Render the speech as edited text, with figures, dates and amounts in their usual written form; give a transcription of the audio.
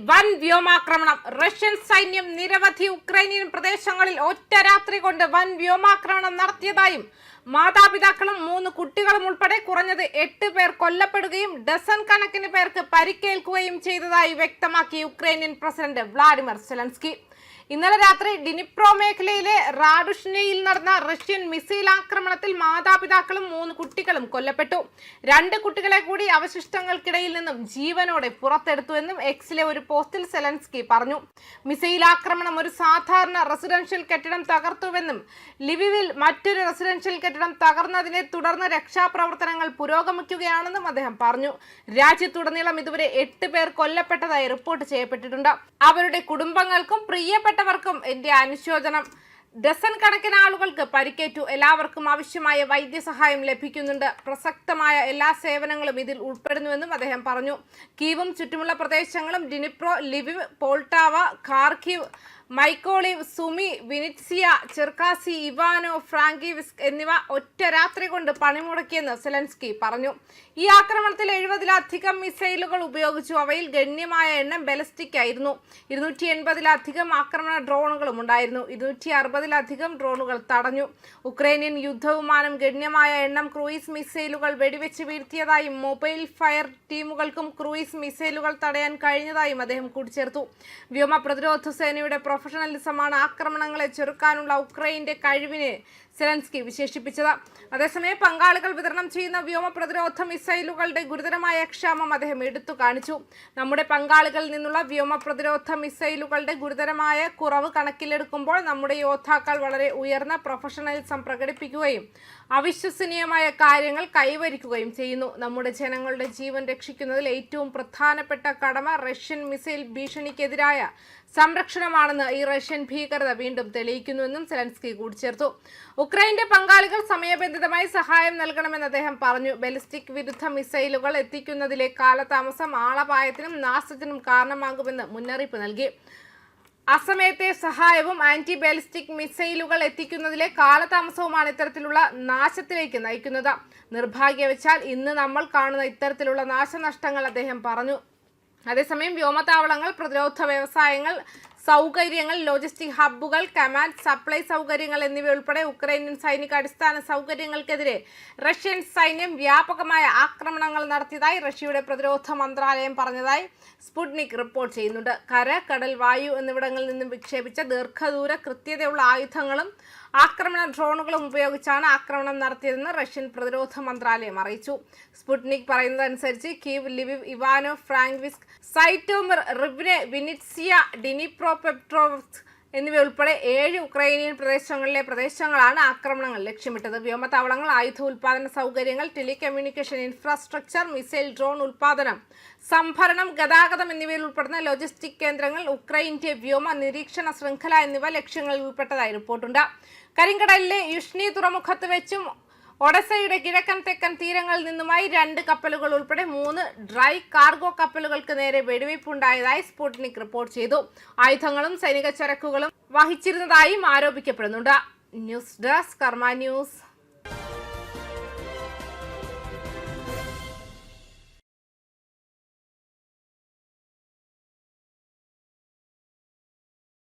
വൻ വ്യോമാക്രമണം. റഷ്യൻ സൈന്യം നിരവധി ഉക്രൈനിയൻ പ്രദേശങ്ങളിൽ ഒറ്റ രാത്രി കൊണ്ട് വൻ വ്യോമാക്രമണം നടത്തിയതായും മാതാപിതാക്കളും 3 കുട്ടികളും ഉൾപ്പെടെ കുറഞ്ഞത് 8 പേർ കൊല്ലപ്പെടുകയും ഡസൻ കണക്കിന് പേർക്ക് പരിക്കേൽക്കുകയും ചെയ്തതായി വ്യക്തമാക്കി യുക്രൈനിയൻ പ്രസിഡന്റ് വ്ളാഡിമിർ സെലൻസ്കി. ഇന്നലെ രാത്രി ഡിനിപ്രോ മേഖലയിലെ റാഡുഷ്നയിൽ നടന്ന റഷ്യൻ മിസൈൽ ആക്രമണത്തിൽ മാതാപിതാക്കളും 3 കുട്ടികളും കൊല്ലപ്പെട്ടു. 2 കുട്ടികളെ കൂടി അവശിഷ്ടങ്ങൾക്കിടയിൽ നിന്നും ജീവനോടെ പുറത്തെടുത്തുവെന്നും എക്സിലെ ഒരു പോസ്റ്റിൽ സെലൻസ്കി പറഞ്ഞു. മിസൈൽ ആക്രമണം ഒരു സാധാരണ റെസിഡൻഷ്യൽ കെട്ടിടം തകർത്തുവെന്നും ലിവിവിൽ മറ്റൊരു റെസിഡൻഷ്യൽ കെട്ടിടം തകർന്നതിനെ തുടർന്ന് രക്ഷാപ്രവർത്തനങ്ങൾ പുരോഗമിക്കുകയാണെന്നും അദ്ദേഹം പറഞ്ഞു. രാജ്യത്തുടനീളം ഇതുവരെ 8 പേർ കൊല്ലപ്പെട്ടതായി റിപ്പോർട്ട് ചെയ്യപ്പെട്ടിട്ടുണ്ട്. അവരുടെ കുടുംബങ്ങൾക്കും പ്രിയപ്പെട്ടവർക്കും എന്റെ അനുശോചനം. ഡസൻ കണക്കിന് ആളുകൾക്ക് പരിക്കേറ്റു. എല്ലാവർക്കും ആവശ്യമായ വൈദ്യസഹായം ലഭിക്കുന്നുണ്ട്. പ്രസക്തമായ എല്ലാ സേവനങ്ങളും ഇതിൽ ഉൾപ്പെടുന്നുവെന്നും അദ്ദേഹം പറഞ്ഞു. കീവും ചുറ്റുമുള്ള പ്രദേശങ്ങളും ഡിനിപ്രോ, ലിവിവ്, പോൾട്ടാവ, ഖാർക്കിവ്, മൈക്കോളിവ്, സുമി, വിനിറ്റ്സിയ, ചെർക്കാസി, ഇവാനോ ഫ്രാങ്കിവിസ്ക് എന്നിവ ഒറ്റ രാത്രി കൊണ്ട് പണിമുടക്കിയെന്ന് സെലൻസ്കി പറഞ്ഞു. ഈ ആക്രമണത്തിൽ 70-ലധികം മിസൈലുകൾ ഉപയോഗിച്ചു. അവയിൽ ഗണ്യമായ എണ്ണം ബലിസ്റ്റിക് ആയിരുന്നു. 280-ലധികം ആക്രമണ ഡ്രോണുകളും ഉണ്ടായിരുന്നു. 260-ലധികം ഡ്രോണുകൾ തടഞ്ഞു. ഉക്രൈനിയൻ യുദ്ധവിമാനം ഗണ്യമായ എണ്ണം ക്രൂയിസ് മിസൈലുകൾ വെടിവെച്ച് വീഴ്ത്തിയതായും മൊബൈൽ ഫയർ ടീമുകൾക്കും ക്രൂയിസ് മിസൈലുകൾ തടയാൻ കഴിഞ്ഞതായും അദ്ദേഹം കൂട്ടിച്ചേർത്തു. വ്യോമ പ്രതിരോധ സേനയുടെ പ്രൊഫഷണലിസമാണ് ആക്രമണങ്ങളെ ചെറുക്കാനുള്ള ഉക്രൈന്റെ കഴിവിനെ സെലൻസ്കി വിശേഷിപ്പിച്ചത്. അതേസമയം പങ്കാളികൾ വിതരണം ചെയ്യുന്ന വ്യോമ പ്രതിരോധ മിസൈലുകളുടെ ഗുരുതരമായ ക്ഷാമം അദ്ദേഹം എടുത്തു കാണിച്ചു. നമ്മുടെ പങ്കാളികളിൽ നിന്നുള്ള വ്യോമ പ്രതിരോധ മിസൈലുകളുടെ ഗുരുതരമായ കുറവ് കണക്കിലെടുക്കുമ്പോൾ നമ്മുടെ യോദ്ധാക്കൾ വളരെ ഉയർന്ന പ്രൊഫഷണലിസം പ്രകടിപ്പിക്കുകയും അവിശ്വസനീയമായ കാര്യങ്ങൾ കൈവരിക്കുകയും ചെയ്യുന്നു. നമ്മുടെ ജനങ്ങളുടെ ജീവൻ രക്ഷിക്കുന്നതിൽ ഏറ്റവും പ്രധാനപ്പെട്ട കടമ റഷ്യൻ മിസൈൽ ഭീഷണിക്കെതിരായ സംരക്ഷണമാണെന്ന് ഈ റഷ്യൻ ഭീകരത വീണ്ടും തെളിയിക്കുന്നുവെന്നും സെലൻസ്കി കൂട്ടിച്ചേർത്തു. ഉക്രൈന്റെ പങ്കാളികൾ സമയബന്ധിതമായി സഹായം നൽകണമെന്ന് അദ്ദേഹം പറഞ്ഞു. ബലിസ്റ്റിക് വിരുദ്ധ മിസൈലുകൾ എത്തിക്കുന്നതിലെ കാലതാമസം ആളപായത്തിനും നാശത്തിനും കാരണമാകുമെന്ന് മുന്നറിയിപ്പ് നൽകി. അസമയത്തെ സഹായവും ആന്റി ബാലിസ്റ്റിക് മിസൈലുകൾ എത്തിക്കുന്നതിലെ കാലതാമസവുമാണ് ഇത്തരത്തിലുള്ള നാശത്തിലേക്ക് നയിക്കുന്നത്. നിർഭാഗ്യവശാൽ ഇന്ന് നമ്മൾ കാണുന്ന ഇത്തരത്തിലുള്ള നാശനഷ്ടങ്ങൾ അദ്ദേഹം പറഞ്ഞു. അതേസമയം വ്യോമതാവളങ്ങൾ, പ്രതിരോധ വ്യവസായങ്ങൾ, സൗകര്യങ്ങൾ, ലോജിസ്റ്റിക് ഹബ്ബുകൾ, കമാൻഡ് സപ്ലൈ സൗകര്യങ്ങൾ എന്നിവയുൾപ്പെടെ ഉക്രൈനിയൻ സൈനിക അടിസ്ഥാന സൗകര്യങ്ങൾക്കെതിരെ റഷ്യൻ സൈന്യം വ്യാപകമായ ആക്രമണങ്ങൾ നടത്തിയതായി റഷ്യയുടെ പ്രതിരോധ മന്ത്രാലയം പറഞ്ഞതായി സ്പുട്നിക് റിപ്പോർട്ട് ചെയ്യുന്നുണ്ട്. കര, കടൽ, വായു എന്നിവിടങ്ങളിൽ നിന്നും വിക്ഷേപിച്ച ദീർഘദൂര കൃത്യതയുള്ള ആയുധങ്ങളും ആക്രമണ ഡ്രോണുകളും ഉപയോഗിച്ചാണ് ആക്രമണം നടത്തിയതെന്ന് റഷ്യൻ പ്രതിരോധ മന്ത്രാലയം അറിയിച്ചു. സ്പുട്നിക് പറയുന്നതനുസരിച്ച് കീവ്, ലിവിവ്, ഇവാനോ ഫ്രാങ്കിവിസ്ക്, സൈറ്റോമിർ, റിവ്നെ, വിനിറ്റ്സിയ, ഡിനിപ്രോപെട്രോവ്സ്ക് എന്നിവയുൾപ്പെടെ 7 ഉക്രൈനിയൻ പ്രദേശങ്ങളാണ് ആക്രമണങ്ങൾ ലക്ഷ്യമിട്ടത്. വ്യോമതാവളങ്ങൾ, ആയുധ ഉൽപാദന സൗകര്യങ്ങൾ, ടെലികമ്മ്യൂണിക്കേഷൻ ഇൻഫ്രാസ്ട്രക്ചർ, മിസൈൽ ഡ്രോൺ ഉൽപാദനം, സംഭരണം, ഗതാഗതം എന്നിവയിൽ ഉൾപ്പെടുന്ന ലോജിസ്റ്റിക് കേന്ദ്രങ്ങൾ, ഉക്രൈന്റെ വ്യോമ നിരീക്ഷണ ശൃംഖല എന്നിവ ലക്ഷ്യങ്ങളിൽ ഉൾപ്പെട്ടതായി റിപ്പോർട്ടുണ്ട്. കരിങ്കടലിലെ യുഷ്നി തുറമുഖത്ത് വെച്ചും ഒഡസയുടെ കിഴക്കൻ തെക്കൻ തീരങ്ങളിൽ നിന്നുമായി 2 കപ്പലുകൾ ഉൾപ്പെടെ 3 ഡ്രൈ കാർഗോ കപ്പലുകൾക്ക് നേരെ വെടിവയ്പുണ്ടായതായി സ്പുട്നിക് റിപ്പോർട്ട് ചെയ്തു. ആയുധങ്ങളും സൈനിക ചരക്കുകളും വഹിച്ചിരുന്നതായും ആരോപിക്കപ്പെടുന്നുണ്ട്. ന്യൂസ് ഡെസ്ക് കർമ്മ ന്യൂസ്.